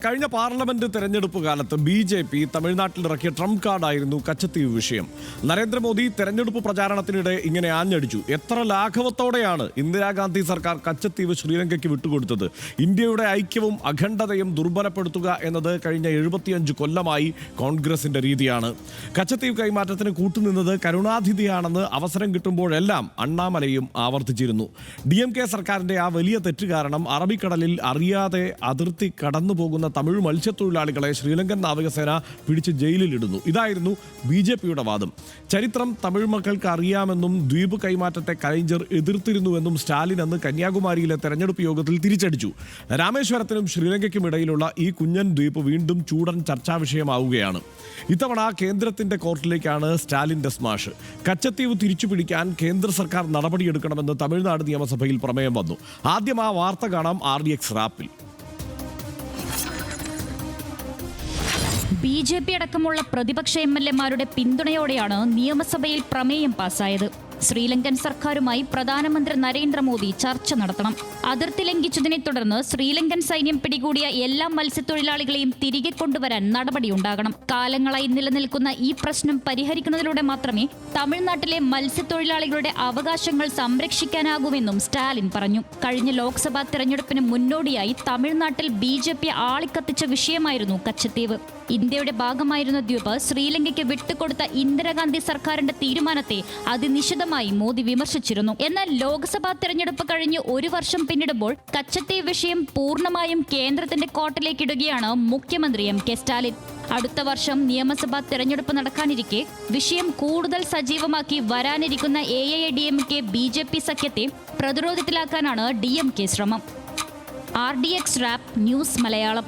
കഴിഞ്ഞ പാർലമെന്റ് തെരഞ്ഞെടുപ്പ് കാലത്ത് BJP തമിഴ്നാട്ടിൽ ഇറക്കിയ ട്രംപ് കാർഡായിരുന്നു കച്ചത്തീവ് വിഷയം. നരേന്ദ്രമോദി തെരഞ്ഞെടുപ്പ് പ്രചാരണത്തിനിടെ ഇങ്ങനെ ആഞ്ഞടിച്ചു. എത്ര ലാഘവത്തോടെയാണ് ഇന്ദിരാഗാന്ധി സർക്കാർ കച്ചത്തീവ് ശ്രീലങ്കയ്ക്ക് വിട്ടുകൊടുത്തത്? ഇന്ത്യയുടെ ഐക്യവും അഖണ്ഡതയും ദുർബലപ്പെടുത്തുക എന്നത് കഴിഞ്ഞ 75 കൊല്ലമായി കോൺഗ്രസിന്റെ രീതിയാണ്. കച്ചത്തീവ് കൈമാറ്റത്തിന് കൂട്ടുനിന്നത് കരുണാനിധിയാണെന്ന് അവസരം കിട്ടുമ്പോഴെല്ലാം അണ്ണാമലയും ആവർത്തിച്ചിരുന്നു. DMK സർക്കാരിന്റെ ആ വലിയ തെറ്റ് കാരണം അറബിക്കടലിൽ അറിയാതെ അതിർത്തി കടന്നുപോകുന്ന തമിഴ് മത്സ്യത്തൊഴിലാളികളെ ശ്രീലങ്കൻ നാവികസേന പിടിച്ച് ജയിലിലിടുന്നു. ഇതായിരുന്നു BJPയുടെ വാദം. ചരിത്രം തമിഴ് മക്കൾക്ക് അറിയാമെന്നും ദ്വീപ് കൈമാറ്റത്തെ കലൈഞ്ചർ എതിർത്തിരുന്നുവെന്നും സ്റ്റാലിൻ അന്ന് കന്യാകുമാരിയിലെ തെരഞ്ഞെടുപ്പ് യോഗത്തിൽ തിരിച്ചടിച്ചു. രാമേശ്വരത്തിനും ശ്രീലങ്കയ്ക്കും ഇടയിലുള്ള ഈ കുഞ്ഞൻ ദ്വീപ് വീണ്ടും ചൂടൻ ചർച്ചാ വിഷയമാവുകയാണ്. ഇത്തവണ കേന്ദ്രത്തിന്റെ കോർട്ടിലേക്കാണ് സ്റ്റാലിന്റെ സ്മാഷ്. കച്ചത്തീവ് തിരിച്ചുപിടിക്കാൻ കേന്ദ്ര സർക്കാർ നടപടിയെടുക്കണമെന്ന് തമിഴ്നാട് നിയമസഭയിൽ പ്രമേയം വന്നു. ആദ്യം ആ വാർത്ത കാണാം RDX റാപ്പിൽ. BJP അടക്കമുള്ള പ്രതിപക്ഷ MLA-മാരുടെ പിന്തുണയോടെയാണ് നിയമസഭയിൽ പ്രമേയം പാസായത്. ശ്രീലങ്കൻ സർക്കാരുമായി പ്രധാനമന്ത്രി നരേന്ദ്രമോദി ചർച്ച നടത്തണം. അതിർത്തി ലംഘിച്ചതിനെ തുടർന്ന് ശ്രീലങ്കൻ സൈന്യം പിടികൂടിയ എല്ലാ മത്സ്യത്തൊഴിലാളികളെയും തിരികെ കൊണ്ടുവരാൻ നടപടിയുണ്ടാകണം. കാലങ്ങളായി നിലനിൽക്കുന്ന ഈ പ്രശ്നം പരിഹരിക്കുന്നതിലൂടെ മാത്രമേ തമിഴ്നാട്ടിലെ മത്സ്യത്തൊഴിലാളികളുടെ അവകാശങ്ങൾ സംരക്ഷിക്കാനാകൂവെന്നും സ്റ്റാലിൻ പറഞ്ഞു. കഴിഞ്ഞ ലോക്സഭാ തെരഞ്ഞെടുപ്പിന് മുന്നോടിയായി തമിഴ്നാട്ടിൽ BJP ആളിക്കത്തിച്ച വിഷയമായിരുന്നു കച്ചത്തീവ്. ഇന്ത്യയുടെ ഭാഗമായിരുന്ന ദ്വീപ് ശ്രീലങ്കയ്ക്ക് വിട്ടുകൊടുത്ത ഇന്ദിരാഗാന്ധി സർക്കാരിന്റെ തീരുമാനത്തെ അതിനിശിതമായി മോദി വിമർശിച്ചിരുന്നു. എന്നാൽ ലോക്സഭാ തെരഞ്ഞെടുപ്പ് കഴിഞ്ഞ് 1 വർഷം പിന്നിടുമ്പോൾ കച്ചത്തീവ് വിഷയം പൂർണ്ണമായും കേന്ദ്രത്തിന്റെ കോർട്ടിലേക്കിടുകയാണ് മുഖ്യമന്ത്രി MK സ്റ്റാലിൻ. അടുത്ത വർഷം നിയമസഭാ തെരഞ്ഞെടുപ്പ് നടക്കാനിരിക്കെ വിഷയം കൂടുതൽ സജീവമാക്കി വരാനിരിക്കുന്ന AIADMK BJP സഖ്യത്തെ പ്രതിരോധത്തിലാക്കാനാണ് DMK ശ്രമം. RDX rap news Malayalam.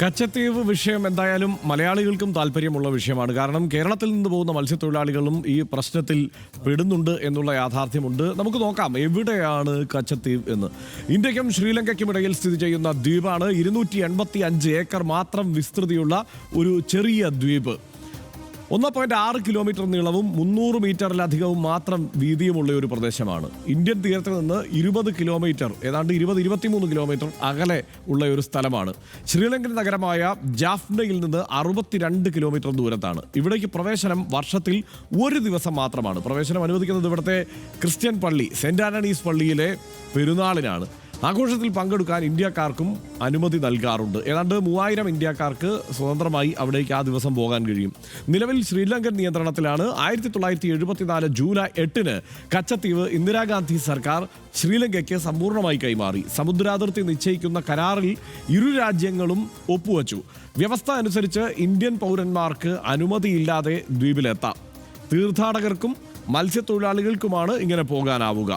Katchatheevu വിഷയം എന്തായാലും മലയാളികൾക്കും താല്പര്യമുള്ള വിഷയമാണ്. കാരണം കേരളത്തിൽ നിന്ന് പോകുന്ന മത്സ്യത്തൊഴിലാളികളും ഈ പ്രശ്നത്തിൽ പെടുന്നുണ്ട് എന്നുള്ള യാഥാർത്ഥ്യമുണ്ട്. നമുക്ക് നോക്കാം എവിടെയാണ് കച്ചത്തീവ് എന്ന്. ഇന്ത്യക്കും ശ്രീലങ്കയ്ക്കും ഇടയിൽ സ്ഥിതി ചെയ്യുന്ന ദ്വീപാണ്. 285 ഏക്കർ മാത്രം വിസ്തൃതിയുള്ള ഒരു ചെറിയ ദ്വീപ്. 1.6 കിലോമീറ്റർ നീളവും 300 മീറ്ററിലധികവും മാത്രം വീതിയുമുള്ള ഒരു പ്രദേശമാണ്. ഇന്ത്യൻ തീരത്ത് നിന്ന് 20 കിലോമീറ്റർ, ഏതാണ്ട് 23 കിലോമീറ്റർ അകലെ ഉള്ള ഒരു സ്ഥലമാണ്. ശ്രീലങ്കൻ നഗരമായ ജാഫ്നയിൽ നിന്ന് 62 കിലോമീറ്റർ ദൂരത്താണ്. ഇവിടേക്ക് പ്രവേശനം വർഷത്തിൽ 1 ദിവസം മാത്രമാണ്. പ്രവേശനം അനുവദിക്കുന്നത് ഇവിടുത്തെ ക്രിസ്ത്യൻ പള്ളി സെന്റ് ആന്റണീസ് പള്ളിയിലെ പെരുന്നാളിനാണ്. ആഘോഷത്തിൽ പങ്കെടുക്കാൻ ഇന്ത്യക്കാർക്കും അനുമതി നൽകാറുണ്ട്. ഏതാണ്ട് 3000 ഇന്ത്യക്കാർക്ക് സ്വതന്ത്രമായി അവിടേക്ക് ആ ദിവസം പോകാൻ കഴിയും. നിലവിൽ ശ്രീലങ്കൻ നിയന്ത്രണത്തിലാണ്. 1974 ജൂലൈ 8 കച്ചത്തീവ് ഇന്ദിരാഗാന്ധി സർക്കാർ ശ്രീലങ്കയ്ക്ക് സമ്പൂർണ്ണമായി കൈമാറി. സമുദ്രാതിർത്തി നിശ്ചയിക്കുന്ന കരാറിൽ ഇരു രാജ്യങ്ങളും ഒപ്പുവച്ചു. വ്യവസ്ഥ അനുസരിച്ച് ഇന്ത്യൻ പൗരന്മാർക്ക് അനുമതിയില്ലാതെ ദ്വീപിലെത്താം. തീർത്ഥാടകർക്കും മത്സ്യത്തൊഴിലാളികൾക്കുമാണ് ഇങ്ങനെ പോകാനാവുക.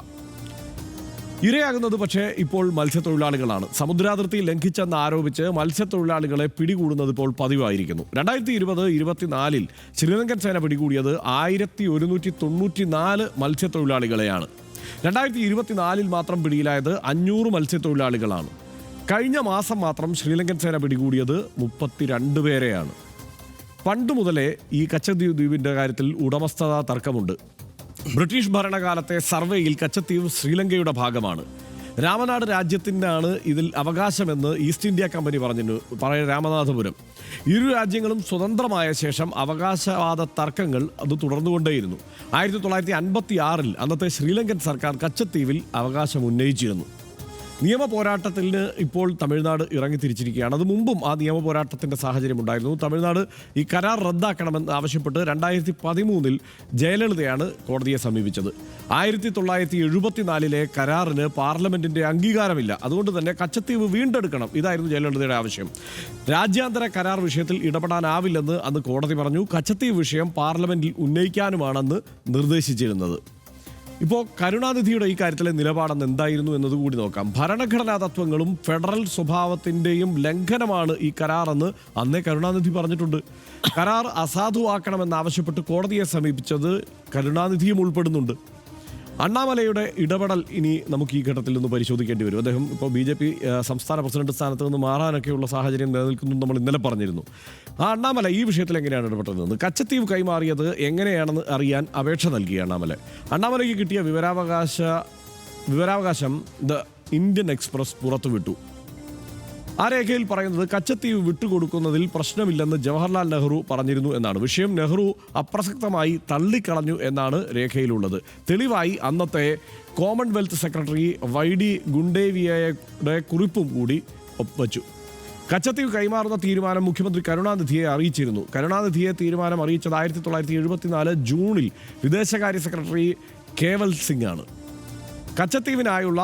ഇരയാകുന്നത് പക്ഷേ ഇപ്പോൾ മത്സ്യത്തൊഴിലാളികളാണ്. സമുദ്രാതിർത്തി ലംഘിച്ചെന്ന് ആരോപിച്ച് മത്സ്യത്തൊഴിലാളികളെ പിടികൂടുന്നത് ഇപ്പോൾ പതിവായിരിക്കുന്നു. 2020-24 ശ്രീലങ്കൻ സേന പിടികൂടിയത് 1194 മത്സ്യത്തൊഴിലാളികളെയാണ്. 2024 മാത്രം പിടിയിലായത് 500 മത്സ്യത്തൊഴിലാളികളാണ്. കഴിഞ്ഞ മാസം മാത്രം ശ്രീലങ്കൻ സേന പിടികൂടിയത് 32 പേരെയാണ്. പണ്ട് മുതലേ ഈ കച്ചത്തീവ് ദ്വീപിൻ്റെ കാര്യത്തിൽ ഉടമസ്ഥതാ തർക്കമുണ്ട്. ബ്രിട്ടീഷ് ഭരണകാലത്തെ സർവേയിൽ കച്ചത്തീവ് ശ്രീലങ്കയുടെ ഭാഗമാണ്. രാമനാട് രാജ്യത്തിനാണ് ഇതിൽ അവകാശമെന്ന് ഈസ്റ്റ് ഇന്ത്യ കമ്പനി പറഞ്ഞു രാമനാഥപുരം. ഇരു രാജ്യങ്ങളും സ്വതന്ത്രമായ ശേഷം അവകാശവാദ തർക്കങ്ങൾ അത് തുടർന്നുകൊണ്ടേയിരുന്നു. 1956 അന്നത്തെ ശ്രീലങ്കൻ സർക്കാർ കച്ചത്തീവിൽ അവകാശം ഉന്നയിച്ചിരുന്നു. നിയമ പോരാട്ടത്തിന് ഇപ്പോൾ തമിഴ്നാട് ഇറങ്ങി തിരിച്ചിരിക്കുകയാണ്. അത് മുമ്പും ആ നിയമ പോരാട്ടത്തിൻ്റെ സാഹചര്യം ഉണ്ടായിരുന്നു. തമിഴ്നാട് ഈ കരാർ റദ്ദാക്കണമെന്ന് ആവശ്യപ്പെട്ട് 2013 ജയലളിതയാണ് കോടതിയെ സമീപിച്ചത്. 1974 കരാറിന് പാർലമെന്റിന്റെ അംഗീകാരമില്ല. അതുകൊണ്ട് തന്നെ കച്ചത്തീവ് വീണ്ടെടുക്കണം. ഇതായിരുന്നു ജയലളിതയുടെ ആവശ്യം. രാജ്യാന്തര കരാർ വിഷയത്തിൽ ഇടപെടാനാവില്ലെന്ന് അന്ന് കോടതി പറഞ്ഞു. കച്ചത്തീവ് വിഷയം പാർലമെന്റിൽ ഉന്നയിക്കാനുമാണെന്ന് നിർദ്ദേശിച്ചിരുന്നത്. ഇപ്പോൾ കരുണാനിധിയുടെ ഈ കാര്യത്തിലെ നിലപാടെന്ന് എന്തായിരുന്നു എന്നതുകൂടി നോക്കാം. ഭരണഘടനാ തത്വങ്ങളും ഫെഡറൽ സ്വഭാവത്തിൻ്റെയും ലംഘനമാണ് ഈ കരാറെന്ന് അന്നേ കരുണാനിധി പറഞ്ഞിട്ടുണ്ട്. കരാർ അസാധുവാക്കണമെന്നാവശ്യപ്പെട്ട് കോടതിയെ സമീപിച്ചത് കരുണാനിധിയും ഉൾപ്പെടുന്നുണ്ട്. അണ്ണാമലയുടെ ഇടപെടൽ ഇനി നമുക്ക് ഈ ഘട്ടത്തിൽ നിന്ന് പരിശോധിക്കേണ്ടി വരും. അദ്ദേഹം ഇപ്പോൾ BJP സംസ്ഥാന പ്രസിഡന്റ് സ്ഥാനത്ത് നിന്ന് മാറാനൊക്കെയുള്ള സാഹചര്യം നിലനിൽക്കുന്നു നമ്മൾ ഇന്നലെ പറഞ്ഞിരുന്നു. ആ അണ്ണാമല ഈ വിഷയത്തിൽ എങ്ങനെയാണ് ഇടപെട്ടതെന്ന്, കച്ചത്തീവ് കൈമാറിയത് എങ്ങനെയാണെന്ന് അറിയാൻ അപേക്ഷ നൽകി അണ്ണാമലയ്ക്ക് കിട്ടിയ വിവരാവകാശം ദ ഇന്ത്യൻ എക്സ്പ്രസ് പുറത്തുവിട്ടു. ആ രേഖയിൽ പറയുന്നത് കച്ചത്തീവ് വിട്ടുകൊടുക്കുന്നതിൽ പ്രശ്നമില്ലെന്ന് ജവഹർലാൽ നെഹ്റു പറഞ്ഞിരുന്നു എന്നാണ്. വിഷയം നെഹ്റു അപ്രസക്തമായി തള്ളിക്കളഞ്ഞു എന്നാണ് രേഖയിലുള്ളത്. തെളിവായി അന്നത്തെ കോമൺവെൽത്ത് സെക്രട്ടറി YD ഗുണ്ടേവിയയുടെ കുറിപ്പും കൂടി ഒപ്പുവച്ചു. കച്ചത്തീവ് കൈമാറുന്ന തീരുമാനം മുഖ്യമന്ത്രി കരുണാനിധിയെ അറിയിച്ചിരുന്നു. കരുണാനിധിയെ തീരുമാനം അറിയിച്ചത് 1974 ജൂണിൽ വിദേശകാര്യ സെക്രട്ടറി കേവൽ സിംഗ് ആണ്. കച്ചത്തീവിനായുള്ള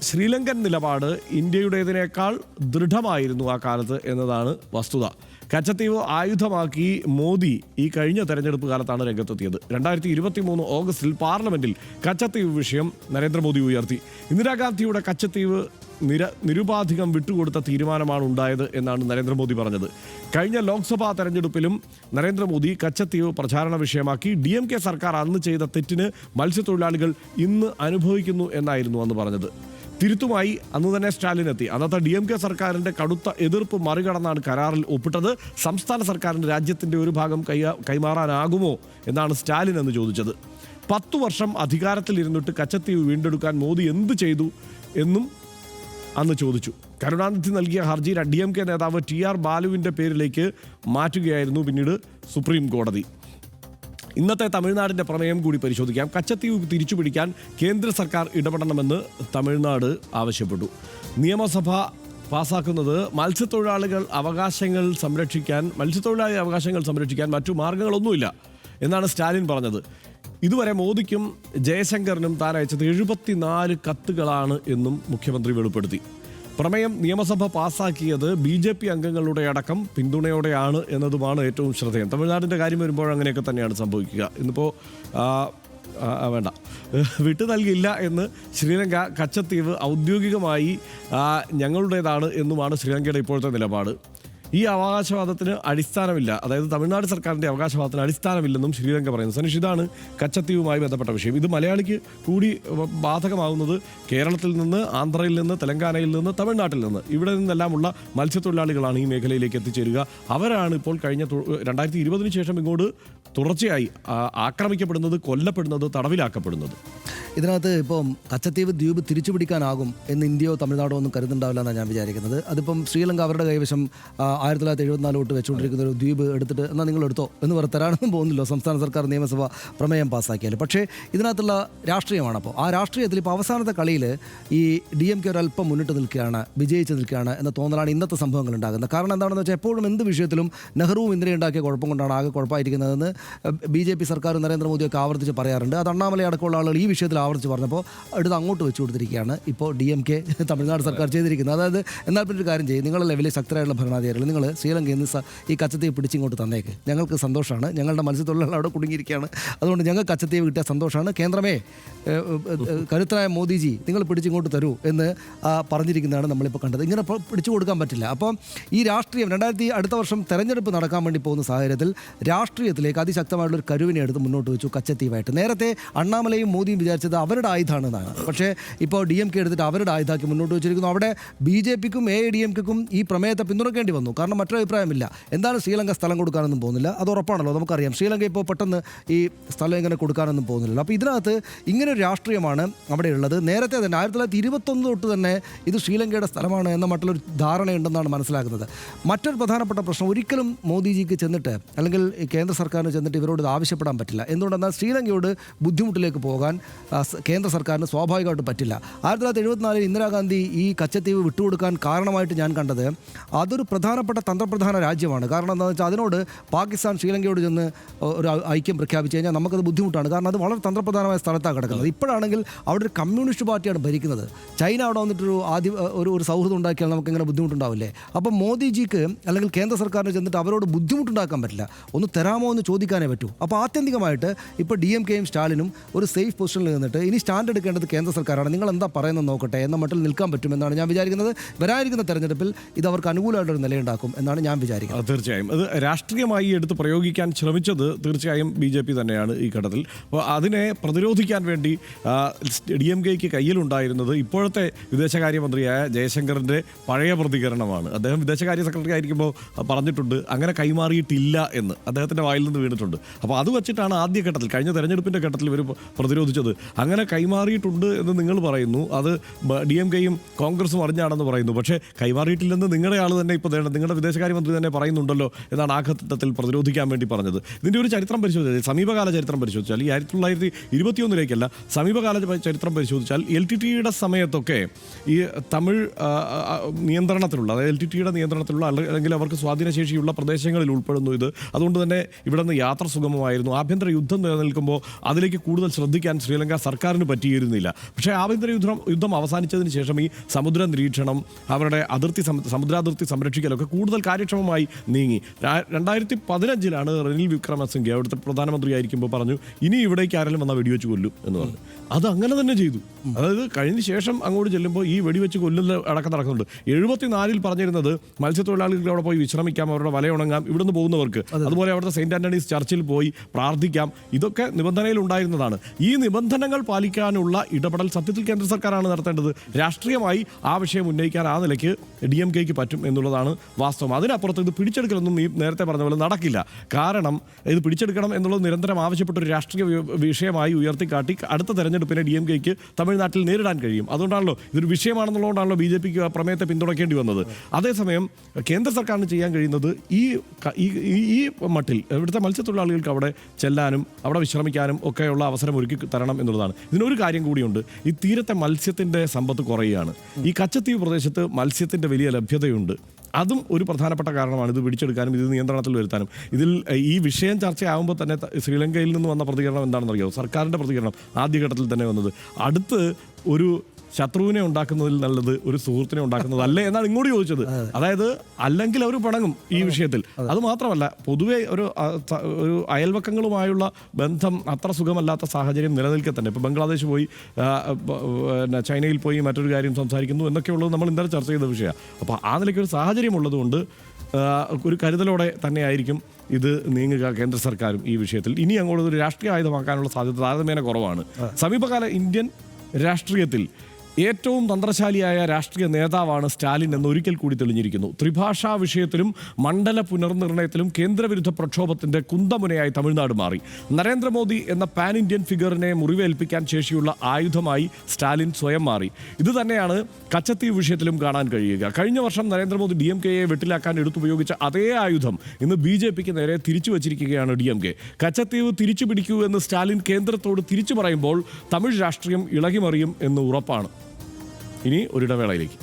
ശ്രീലങ്കൻ നിലപാട് ഇന്ത്യയുടേതിനേക്കാൾ ദൃഢമായിരുന്നു ആ കാലത്ത് എന്നതാണ് വസ്തുത. കച്ചത്തീവ് ആയുധമാക്കി മോദി ഈ കഴിഞ്ഞ തെരഞ്ഞെടുപ്പ് കാലത്താണ് രംഗത്തെത്തിയത്. 2023 ഓഗസ്റ്റിൽ പാർലമെന്റിൽ കച്ചത്തീവ് വിഷയം നരേന്ദ്രമോദി ഉയർത്തി. ഇന്ദിരാഗാന്ധിയുടെ കച്ചത്തീവ് നിരുപാധികം വിട്ടുകൊടുത്ത തീരുമാനമാണ് ഉണ്ടായത് എന്നാണ് നരേന്ദ്രമോദി പറഞ്ഞത്. കഴിഞ്ഞ ലോക്സഭാ തെരഞ്ഞെടുപ്പിലും നരേന്ദ്രമോദി കച്ചത്തീവ് പ്രചാരണ വിഷയമാക്കി. DMK സർക്കാർ അന്ന് ചെയ്ത തെറ്റിന് മത്സ്യത്തൊഴിലാളികൾ ഇന്ന് അനുഭവിക്കുന്നു എന്നായിരുന്നു അന്ന് പറഞ്ഞത്. തിരുത്തുമായി അന്ന് തന്നെ സ്റ്റാലിൻ എത്തി. അന്നത്തെ DMK സർക്കാരിൻ്റെ കടുത്ത എതിർപ്പ് മറികടന്നാണ് കരാറിൽ ഒപ്പിട്ടത്. സംസ്ഥാന സർക്കാരിന് രാജ്യത്തിൻ്റെ ഒരു ഭാഗം കൈമാറാനാകുമോ എന്നാണ് സ്റ്റാലിൻ എന്ന് ചോദിച്ചത്. 10 വർഷം അധികാരത്തിലിരുന്നിട്ട് കച്ചത്തീവ് വീണ്ടെടുക്കാൻ മോദി എന്ത് ചെയ്തു എന്നും അന്ന് ചോദിച്ചു. കരുണാനിധി നൽകിയ ഹർജി DMK നേതാവ് TR ബാലുവിൻ്റെ പേരിലേക്ക് മാറ്റുകയായിരുന്നു പിന്നീട് സുപ്രീം കോടതി. ഇന്നത്തെ തമിഴ്നാടിൻ്റെ പ്രമേയം കൂടി പരിശോധിക്കാം. കച്ചത്തീവ് തിരിച്ചുപിടിക്കാൻ കേന്ദ്ര സർക്കാർ ഇടപെടണമെന്ന് തമിഴ്നാട് ആവശ്യപ്പെട്ടു. നിയമസഭ പാസാക്കുന്നത് മത്സ്യത്തൊഴിലാളി അവകാശങ്ങൾ സംരക്ഷിക്കാൻ മറ്റു മാർഗങ്ങളൊന്നുമില്ല എന്നാണ് സ്റ്റാലിൻ പറഞ്ഞത്. ഇതുവരെ മോദിക്കും ജയശങ്കറിനും താൻ അയച്ചത് 74 കത്തുകളാണ് എന്നും മുഖ്യമന്ത്രി വെളിപ്പെടുത്തി. പ്രമേയം നിയമസഭ പാസ്സാക്കിയത് BJP അംഗങ്ങളുടെ അടക്കം പിന്തുണയോടെയാണ് എന്നതുമാണ് ഏറ്റവും ശ്രദ്ധേയം. തമിഴ്നാടിൻ്റെ കാര്യം വരുമ്പോൾ അങ്ങനെയൊക്കെ തന്നെയാണ് സംഭവിക്കുക. ഇന്നിപ്പോൾ വേണ്ട വിട്ടു നൽകില്ല എന്ന് ശ്രീലങ്ക, കച്ചത്തീവ് ഔദ്യോഗികമായി ഞങ്ങളുടേതാണ് എന്നുമാണ് ശ്രീലങ്കയുടെ ഇപ്പോഴത്തെ നിലപാട്. ഈ അവകാശവാദത്തിന് അടിസ്ഥാനമില്ല, അതായത് തമിഴ്നാട് സർക്കാരിൻ്റെ അവകാശവാദത്തിന് അടിസ്ഥാനമില്ലെന്നും ശ്രീലങ്ക പറയുന്നു. സനീഷ്, ഇതാണ് കച്ചത്തീവുമായി ബന്ധപ്പെട്ട വിഷയം. ഇത് മലയാളിക്ക് കൂടി ബാധകമാകുന്നത് കേരളത്തിൽ നിന്ന്, ആന്ധ്രയിൽ നിന്ന്, തെലങ്കാനയിൽ നിന്ന്, തമിഴ്നാട്ടിൽ നിന്ന്, ഇവിടെ നിന്നെല്ലാമുള്ള മത്സ്യത്തൊഴിലാളികളാണ് ഈ മേഖലയിലേക്ക് എത്തിച്ചേരുക. അവരാണ് ഇപ്പോൾ കഴിഞ്ഞ 2020 ശേഷം ഇങ്ങോട്ട് തുടർച്ചയായി ആക്രമിക്കപ്പെടുന്നത്, കൊല്ലപ്പെടുന്നത്, തടവിലാക്കപ്പെടുന്നത്. ഇതിനകത്ത് ഇപ്പം കച്ചത്തീവ് ദ്വീപ് തിരിച്ചു പിടിക്കാനാകും എന്ന് ഇന്ത്യയോ തമിഴ്നാടോ ഒന്നും കരുതുന്നുണ്ടാവില്ല എന്നാണ് ഞാൻ വിചാരിക്കുന്നത്. അതിപ്പം ശ്രീലങ്ക അവരുടെ കൈവശം 1974 തൊട്ട് വെച്ചുകൊണ്ടിരിക്കുന്ന ഒരു ദ്വീപ് എടുത്തിട്ട് എന്നാൽ നിങ്ങൾ എടുത്തോ എന്ന് പറഞ്ഞ് തരാനൊന്നും പോകുന്നില്ലോ സംസ്ഥാന സർക്കാർ നിയമസഭ പ്രമേയം പാസ്സാക്കിയാൽ. പക്ഷേ ഇതിനകത്തുള്ള രാഷ്ട്രീയമാണ്. അപ്പോൾ ആ രാഷ്ട്രീയത്തിൽ ഇപ്പോൾ അവസാനത്തെ കളിയിൽ ഈ DMK ഒരല്പം മുന്നിട്ട് നിൽക്കുകയാണ്, വിജയിച്ച് നിൽക്കുകയാണ് എന്ന തോന്നലാണ് ഇന്നത്തെ സംഭവങ്ങൾ ഉണ്ടാകുന്നത്. കാരണം എന്താണെന്ന് വെച്ചാൽ എപ്പോഴും എന്ത് വിഷയത്തിലും നെഹ്റുവും ഇന്ദിരയും ഉണ്ടാക്കിയ കുഴപ്പം കൊണ്ടാണ് ആകെ കുഴപ്പമായിരിക്കുന്നതെന്ന് BJP സർക്കാർ നരേന്ദ്രമോദിയൊക്കെ ആവർത്തിച്ച് പറയാറുണ്ട്. അത് അണ്ണാമല അടക്കമുള്ള ആളുകൾ ഈ വിഷയത്തിൽ ആവർത്തിച്ച് പറഞ്ഞപ്പോൾ എടുത്ത് അങ്ങോട്ട് വെച്ച് കൊടുത്തിരിക്കുകയാണ് ഇപ്പോൾ DMK തമിഴ്നാട് സർക്കാർ ചെയ്തിരിക്കുന്നത്. അതായത് എന്നാൽ പിന്നെ ഒരു കാര്യം ചെയ്യും, നിങ്ങളുടെ ലെവലിൽ ശക്തരായുള്ള ഭരണാധികാരികൾ നിങ്ങൾ ശ്രീലങ്കയിൽ നിന്ന് ഈ കച്ചത്തീവ് പിടിച്ചിങ്ങോട്ട് തന്നേക്ക്, ഞങ്ങൾക്ക് സന്തോഷമാണ്, ഞങ്ങളുടെ മത്സ്യത്തൊഴിലാളികൾ അവിടെ കുടുങ്ങിയിരിക്കുകയാണ്, അതുകൊണ്ട് ഞങ്ങൾക്ക് കച്ചത്തീവ് കിട്ടിയ സന്തോഷമാണ്, കേന്ദ്രമേ കരുത്തനായ മോദിജി നിങ്ങൾ പിടിച്ചിങ്ങോട്ട് തരൂ എന്ന് പറഞ്ഞിരിക്കുന്നതാണ് നമ്മളിപ്പോൾ കണ്ടത്. ഇങ്ങനെ പിടിച്ചു കൊടുക്കാൻ പറ്റില്ല. അപ്പം ഈ രാഷ്ട്രീയം അടുത്ത വർഷം തെരഞ്ഞെടുപ്പ് നടക്കാൻ വേണ്ടി പോകുന്ന സാഹചര്യത്തിൽ രാഷ്ട്രീയത്തിലേക്ക് അതിശക്തമായിട്ടുള്ളൊരു കരുവിനെ എടുത്ത് മുന്നോട്ട് വെച്ചു കച്ചത്തീവായിട്ട്. നേരത്തെ അണ്ണാമലയും മോദിയും വിചാരിച്ചത് അവരുടെ ആയുധമാണെന്നാണ്. പക്ഷേ ഇപ്പോൾ DMK എടുത്തിട്ട് അവരുടെ ആയുധമാക്കി മുന്നോട്ട് വെച്ചിരിക്കുന്നു. അവിടെ BJPക്കും AIADMKക്കും ഈ പ്രമേയത്തെ പിന്തുണയ്ക്കേണ്ടി വന്നു. കാരണം മറ്റൊരു അഭിപ്രായമില്ല. എന്താണ് ശ്രീലങ്ക സ്ഥലം കൊടുക്കാനൊന്നും പോകുന്നില്ല, അത് ഉറപ്പാണല്ലോ, നമുക്കറിയാം. ശ്രീലങ്ക ഇപ്പോൾ പെട്ടെന്ന് ഈ സ്ഥലം ഇങ്ങനെ കൊടുക്കാനൊന്നും പോകുന്നില്ല. അപ്പോൾ ഇതിനകത്ത് ഇങ്ങനൊരു രാഷ്ട്രീയമാണ് അവിടെ ഉള്ളത്. നേരത്തെ തന്നെ 1921 തൊട്ട് തന്നെ ഇത് ശ്രീലങ്കയുടെ സ്ഥലമാണ് എന്ന മറ്റുള്ളൊരു ധാരണയുണ്ടെന്നാണ് മനസ്സിലാക്കുന്നത്. മറ്റൊരു പ്രധാനപ്പെട്ട പ്രശ്നം, ഒരിക്കലും മോദിജിക്ക് ചെന്നിട്ട് അല്ലെങ്കിൽ കേന്ദ്ര സർക്കാരിന് ചെന്നിട്ട് ഇവരോട് ഇത് ആവശ്യപ്പെടാൻ പറ്റില്ല. എന്തുകൊണ്ടെന്നാൽ ശ്രീലങ്കയോട് ബുദ്ധിമുട്ടിലേക്ക് പോകാൻ കേന്ദ്ര സർക്കാരിന് സ്വാഭാവികമായിട്ട് പറ്റില്ല. 1974 ഇന്ദിരാഗാന്ധി ഈ കച്ചത്തീവ് വിട്ടുകൊടുക്കാൻ കാരണമായിട്ട് ഞാൻ കണ്ടത് അതൊരു പ്രധാനപ്പെട്ട തന്ത്രപ്രധാന രാജ്യമാണ്. കാരണം എന്താണെന്ന് വെച്ചാൽ അതിനോട് പാകിസ്ഥാൻ ശ്രീലങ്കയോട് ചെന്ന് ഒരു ഐക്യം പ്രഖ്യാപിച്ചു കഴിഞ്ഞാൽ നമുക്കത് ബുദ്ധിമുട്ടാണ്. കാരണം അത് വളരെ തന്ത്രപ്രധാനമായ സ്ഥലത്താണ് കിടക്കുന്നത്. ഇപ്പോഴാണെങ്കിൽ അവിടെ ഒരു കമ്മ്യൂണിസ്റ്റ് പാർട്ടിയാണ് ഭരിക്കുന്നത്. ചൈന അവിടെ വന്നിട്ടൊരു ഒരു സൗഹൃദം ഉണ്ടാക്കിയാൽ നമുക്കിങ്ങനെ ബുദ്ധിമുട്ടുണ്ടാവില്ലേ? അപ്പം മോദിജിക്ക് അല്ലെങ്കിൽ കേന്ദ്ര സർക്കാരിന് ചെന്നിട്ട് അവരോട് ബുദ്ധിമുട്ടുണ്ടാക്കാൻ പറ്റില്ല, ഒന്ന് തരാമോ എന്ന് ചോദിക്കാനേ പറ്റൂ. അപ്പോൾ ആത്യന്തികമായിട്ട് ഇപ്പോൾ DMKയും സ്റ്റാലിനും ഒരു സേഫ് പൊസിഷനിൽ നിന്നിട്ട് വന്നിട്ട് ഇനി സ്റ്റാൻഡ് എടുക്കേണ്ടത് കേന്ദ്ര സർക്കാരാണ്, നിങ്ങൾ എന്താ പറയുന്നത് നോക്കട്ടെ എന്ന മട്ടിൽ നിൽക്കാൻ പറ്റുമെന്നാണ് ഞാൻ വിചാരിക്കുന്നത്. വരാനിരിക്കുന്ന തെരഞ്ഞെടുപ്പിൽ ഇത് അവർക്ക് അനുകൂലമായിട്ടൊരു നിലയുണ്ടാക്കും എന്നാണ് ഞാൻ വിചാരിക്കുന്നത്. തീർച്ചയായും അത് രാഷ്ട്രീയമായി എടുത്ത് പ്രയോഗിക്കാൻ ശ്രമിച്ചത് തീർച്ചയായും BJP തന്നെയാണ് ഈ ഘട്ടത്തിൽ. അപ്പോൾ അതിനെ പ്രതിരോധിക്കാൻ വേണ്ടി DMKയ്ക്ക് കയ്യിലുണ്ടായിരുന്നത് ഇപ്പോഴത്തെ വിദേശകാര്യമന്ത്രിയായ ജയശങ്കറിൻ്റെ പഴയ പ്രതികരണമാണ്. അദ്ദേഹം വിദേശകാര്യ സെക്രട്ടറി ആയിരിക്കുമ്പോൾ പറഞ്ഞിട്ടുണ്ട് അങ്ങനെ കൈമാറിയിട്ടില്ല എന്ന് അദ്ദേഹത്തിൻ്റെ വായിൽ നിന്ന് വീണിട്ടുണ്ട്. അപ്പോൾ അത് വെച്ചിട്ടാണ് ആദ്യഘട്ടത്തിൽ കഴിഞ്ഞ തെരഞ്ഞെടുപ്പിൻ്റെ ഘട്ടത്തിൽ ഇവർ പ്രതിരോധിച്ചത്. അങ്ങനെ കൈമാറിയിട്ടുണ്ട് എന്ന് നിങ്ങൾ പറയുന്നു, അത് DMKയും കോൺഗ്രസും അറിഞ്ഞാണെന്ന് പറയുന്നു. പക്ഷേ കൈമാറിയിട്ടില്ലെന്ന് നിങ്ങളുടെ ആൾ തന്നെ ഇപ്പോൾ നിങ്ങളുടെ വിദേശകാര്യമന്ത്രി തന്നെ പറയുന്നുണ്ടല്ലോ എന്നാണ് ആ ഘട്ടത്തിൽ പ്രതിരോധിക്കാൻ വേണ്ടി പറഞ്ഞത്. ഇതിൻ്റെ ഒരു ചരിത്രം പരിശോധിച്ചാൽ, സമീപകാല ചരിത്രം പരിശോധിച്ചാൽ, ഈ 1921 സമീപകാല ചരിത്രം പരിശോധിച്ചാൽ LTTEയുടെ സമയത്തൊക്കെ ഈ തമിഴ് നിയന്ത്രണത്തിലുള്ള, അതായത് LTTEയുടെ നിയന്ത്രണത്തിലുള്ള അല്ലെങ്കിൽ അവർക്ക് സ്വാധീനശേഷിയുള്ള പ്രദേശങ്ങളിൽ ഉൾപ്പെടുന്നു ഇത്. അതുകൊണ്ട് തന്നെ ഇവിടെ നിന്ന് യാത്ര സുഗമമായിരുന്നു. ആഭ്യന്തര യുദ്ധം നിലനിൽക്കുമ്പോൾ അതിലേക്ക് കൂടുതൽ ശ്രദ്ധിക്കാൻ ശ്രീലങ്ക സർക്കാരിന് പറ്റിയിരുന്നില്ല. പക്ഷേ ആഭ്യന്തര യുദ്ധം അവസാനിച്ചതിന് ശേഷം ഈ സമുദ്ര നിരീക്ഷണം, അവരുടെ സമുദ്രാതിർത്തി സംരക്ഷിക്കലൊക്കെ കൂടുതൽ കാര്യക്ഷമമായി നീങ്ങി. 2015 റനിൽ വിക്രമസിംഗെ അവിടുത്തെ പ്രധാനമന്ത്രിയായിരിക്കുമ്പോൾ പറഞ്ഞു ഇനി ഇവിടേക്ക് ആരെങ്കിലും വന്നാൽ വെടിവെച്ച് കൊല്ലും എന്ന് പറഞ്ഞു. അത് അങ്ങനെ തന്നെ ചെയ്തു. അതായത് കഴിഞ്ഞ ശേഷം അങ്ങോട്ട് ചെല്ലുമ്പോൾ ഈ വെടിവെച്ച് കൊല്ലുന്ന അടക്കം നടക്കുന്നുണ്ട്. 74 പറഞ്ഞിരുന്നത് മത്സ്യത്തൊഴിലാളികൾ അവിടെ പോയി വിശ്രമിക്കാം, അവരുടെ വലയുണങ്ങാം, ഇവിടുന്ന് പോകുന്നവർക്ക്. അതുപോലെ അവിടുത്തെ സെയിൻറ് ആന്റണീസ് ചർച്ചിൽ പോയി പ്രാർത്ഥിക്കാം. ഇതൊക്കെ നിബന്ധനയിൽ ഉണ്ടായിരുന്നതാണ്. ഈ നിബന്ധനകൾ പാലിക്കാനുള്ള ഇടപെടൽ സത്യത്തിൽ കേന്ദ്ര സർക്കാരാണ് നടത്തേണ്ടത്. രാഷ്ട്രീയമായി ആ വിഷയം ഉന്നയിക്കാൻ ആ നിലയ്ക്ക് DMKയ്ക്ക് പറ്റും എന്നുള്ളതാണ് വാസ്തവം. അതിനപ്പുറത്ത് ഇത് പിടിച്ചെടുക്കലൊന്നും ഈ നേരത്തെ പറഞ്ഞ പോലെ നടക്കില്ല. കാരണം ഇത് പിടിച്ചെടുക്കണം എന്നുള്ളത് നിരന്തരം ആവശ്യപ്പെട്ട ഒരു രാഷ്ട്രീയ വിഷയമായി ഉയർത്തിക്കാട്ടി അടുത്ത തെരഞ്ഞെടുപ്പിനെ DMKയ്ക്ക് തമിഴ്നാട്ടിൽ നേരിടാൻ കഴിയും. അതുകൊണ്ടാണല്ലോ ഇതൊരു വിഷയമാണെന്നുള്ളതുകൊണ്ടാണല്ലോ BJPക്ക് പ്രമേയത്തെ പിന്തുണയ്ക്കേണ്ടി വന്നത്. അതേസമയം കേന്ദ്ര സർക്കാരിന് ചെയ്യാൻ കഴിയുന്നത് ഈ മട്ടിൽ ഇവിടുത്തെ മത്സ്യത്തൊഴിലാളികൾക്ക് അവിടെ ചെല്ലാനും അവിടെ വിശ്രമിക്കാനും ഒക്കെയുള്ള അവസരം ഒരുക്കി തരണം എന്നുള്ളതാണ്. ഇതിനൊരു കാര്യം കൂടിയുണ്ട്. ഈ തീരത്തെ മത്സ്യത്തിൻ്റെ സമ്പത്ത് കുറയുകയാണ്. ഈ കച്ചത്തീവ് പ്രദേശത്ത് മത്സ്യത്തിൻ്റെ വലിയ ലഭ്യതയുണ്ട്. അതും ഒരു പ്രധാനപ്പെട്ട കാരണമാണ് ഇത് പിടിച്ചെടുക്കാനും ഇത് നിയന്ത്രണത്തിൽ വരുത്താനും. ഇതിൽ ഈ വിഷയം ചർച്ചയാകുമ്പോൾ തന്നെ ശ്രീലങ്കയിൽ നിന്ന് വന്ന പ്രതികരണം എന്താണെന്നറിയാമോ? സർക്കാരിൻ്റെ പ്രതികരണം ആദ്യഘട്ടത്തിൽ തന്നെ വന്നത് അടുത്ത് ഒരു ശത്രുവിനെ ഉണ്ടാക്കുന്നതിൽ നല്ലത് ഒരു സുഹൃത്തിനെ ഉണ്ടാക്കുന്നതല്ലേ എന്നാണ് ഇങ്ങോട്ട് ചോദിച്ചത്. അതായത് അല്ലെങ്കിൽ അവർ പിണങ്ങും ഈ വിഷയത്തിൽ. അത് മാത്രമല്ല, പൊതുവെ ഒരു അയൽവക്കങ്ങളുമായുള്ള ബന്ധം അത്ര സുഖമല്ലാത്ത സാഹചര്യം നിലനിൽക്കെ തന്നെ ഇപ്പോൾ ബംഗ്ലാദേശ് പോയി ചൈനയിൽ പോയി മറ്റൊരു കാര്യം സംസാരിക്കുന്നു എന്നൊക്കെയുള്ളത് നമ്മൾ ഇന്നലെ ചർച്ച ചെയ്ത വിഷയമാണ്. അപ്പോൾ ആ നിലയ്ക്കൊരു സാഹചര്യം ഉള്ളതുകൊണ്ട് ഒരു കരുതലോടെ തന്നെയായിരിക്കും ഇത് നീങ്ങുക കേന്ദ്ര സർക്കാരും ഈ വിഷയത്തിൽ. ഇനി അങ്ങോട്ട് ഒരു രാഷ്ട്രീയ ആയുധമാക്കാനുള്ള സാധ്യത താരതമ്യേന കുറവാണ്. സമീപകാല ഇന്ത്യൻ രാഷ്ട്രീയത്തിൽ ഏറ്റവും തന്ത്രശാലിയായ രാഷ്ട്രീയ നേതാവാണ് സ്റ്റാലിൻ എന്ന് ഒരിക്കൽ കൂടി തെളിഞ്ഞിരിക്കുന്നു. ത്രിഭാഷാ വിഷയത്തിലും മണ്ഡല പുനർനിർണയത്തിലും കേന്ദ്രവിരുദ്ധ പ്രക്ഷോഭത്തിന്റെ കുന്തമുനയായി തമിഴ്നാട് മാറി. നരേന്ദ്രമോദി എന്ന പാൻ ഇന്ത്യൻ ഫിഗറിനെ മുറിവേൽപ്പിക്കാൻ ശേഷിയുള്ള ആയുധമായി സ്റ്റാലിൻ സ്വയം മാറി. ഇത് തന്നെയാണ് കച്ചത്തീവ് വിഷയത്തിലും കാണാൻ കഴിയുക. കഴിഞ്ഞ വർഷം നരേന്ദ്രമോദി DMKയെ വെട്ടിലാക്കാൻ എടുത്തുപയോഗിച്ച അതേ ആയുധം ഇന്ന് BJPക്ക് നേരെ തിരിച്ചു വച്ചിരിക്കുകയാണ് DMK. കച്ചത്തീവ് തിരിച്ചു പിടിക്കൂ എന്ന് സ്റ്റാലിൻ കേന്ദ്രത്തോട് തിരിച്ചു പറയുമ്പോൾ തമിഴ് രാഷ്ട്രീയം ഇളകിമറിയും എന്ന് ഉറപ്പാണ്. ഇനി ഒരിടവേളയിലേക്ക്.